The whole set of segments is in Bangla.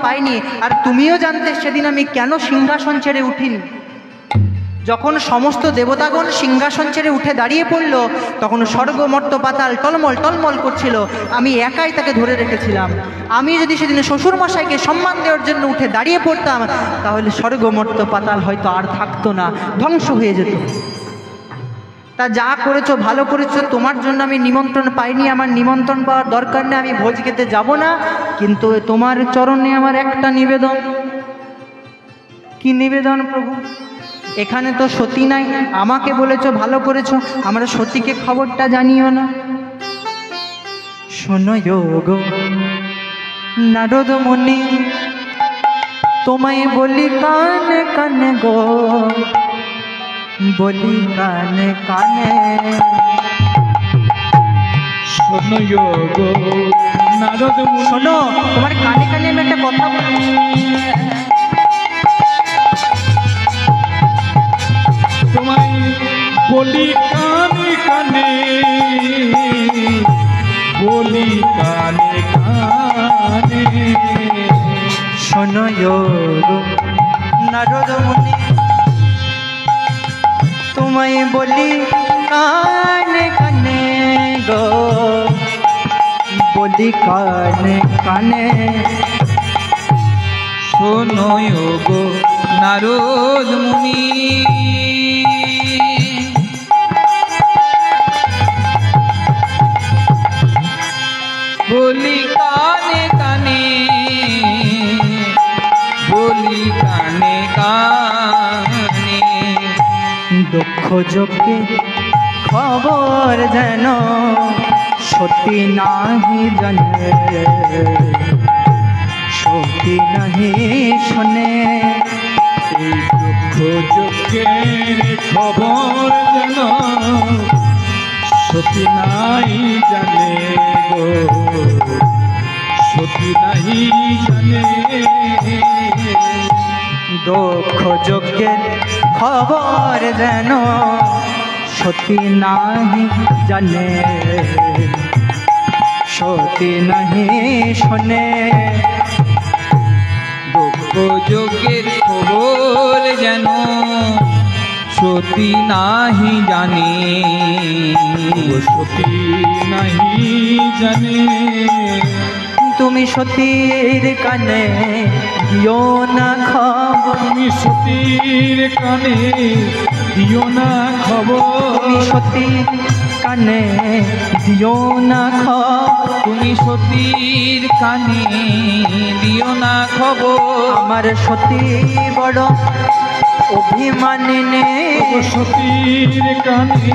পাইনি। আর তুমিও জানতে সেদিন আমি কেন সিংহাসন ছেড়ে উঠিনি। যখন সমস্ত দেবতাগণ সিংহাসন ছেড়ে উঠে দাঁড়িয়ে পড়ল, তখন স্বর্গ মর্ত পাতাল টলমল টলমল করছিল, আমি একাই তাকে ধরে রেখেছিলাম। আমি যদি সেদিন শ্বশুরমশাইকে সম্মান দেওয়ার জন্য উঠে দাঁড়িয়ে পড়তাম, তাহলে স্বর্গ মর্ত পাতাল হয়তো আর থাকতো না, ধ্বংস হয়ে যেত। তা যা করেছো ভালো করেছো, তোমার জন্য আমি নিমন্ত্রণ পাইনি, আমার নিমন্ত্রণ পাওয়ার দরকার নেই, আমি ভোজ খেতে যাব না। কিন্তু তোমার চরণে আমার একটা নিবেদন। কি নিবেদন প্রভু? এখানে তো সতী নাই, আমাকে বলেছো ভালো করেছো, আমরা সতীকে খবরটা জানিও না। শোনো গো নারদ মুনি, তোমায় বলি কানে কানে গো, বলি কানে কানে। শোনো গো নারদ মুনি, শোনো, তোমার কানে কানে আমি একটা কথা বলি। তোমায় বলি কানে কানে, বলি কানে কানে। শোনো গো নারদ মুনি, তোমায় বলি কানে কানে গো, বলি কানে কানে। শোনো গো নারদ মুনি, বলি কানে কানে, বলি কানে কানে। দুঃখ যোগে খবর যেন সতী নাহি জানে, সতী নাহি শোনে। এই দুঃখ যোগের খবর যেন সতী নাই জানে গো, সতী নাই জানে। দুঃখ যোগের খবর যেন সতী নাহি জানে, সতী নাহি শোনে। দুঃখ যোগের খবর যেন সতী নাহি জানে, সতী নাহি জানে। তুমি সতীর কানে দিও না খবর, তুমি সতীর কানে দিও না খবর, তুমি সতীর কানে দিও না খবর, তুমি সতীর কানে দিও না খবর। আমার সতী বড় অভিমানিনী, সতীর কানে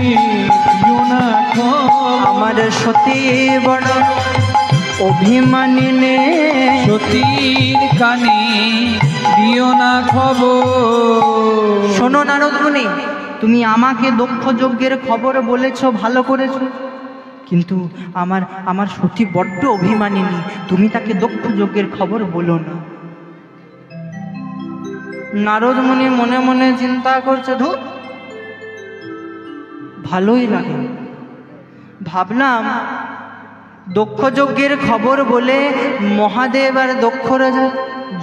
দিও না খবর, আমার সতী বড় অভিমানিনী, সতীর কানে দিও না খবর। শোনো নারদ মুনি, তুমি আমাকে দক্ষ যজ্ঞের খবর বলেছো, ভালো করেছো, কিন্তু আমার সতী বড্ড অভিমানিনী, তুমি তাকে দক্ষ যজ্ঞের খবর বলো না। নারদ মুনি মনে মনে চিন্তা করছে, ধুর ভালোই লাগে। ভাবলাম দক্ষ যজ্ঞের খবর বলে মহাদেব আর দক্ষ রাজা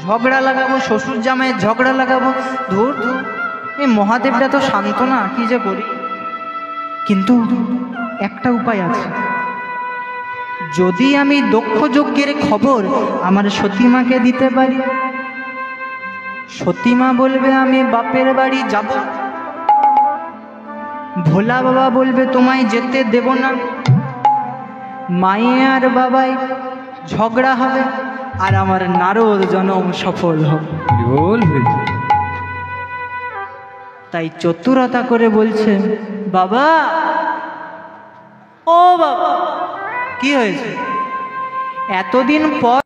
ঝগড়া লাগাবো, শ্বশুর জামাইয়ের ঝগড়া লাগাবো, ধুর ধুর, এই মহাদেবটা তো শান্ত না, কি যে করি। কিন্তু একটা উপায় আছে, যদি আমি দক্ষ যজ্ঞের খবর আমার সতীমাকে দিতে পারি, সতীমা বলবে আমি বাপের বাড়ি যাব, ভোলা বাবা বলবে তোমায় যেতে দেব না, মায়ে আর বাবাই ঝগড়া হবে, আর আমার নারদ জনম সফল হবে। তাই চতুরতা করে বলছে, বাবা ও বাবা, কি হয়েছে? এতদিন পর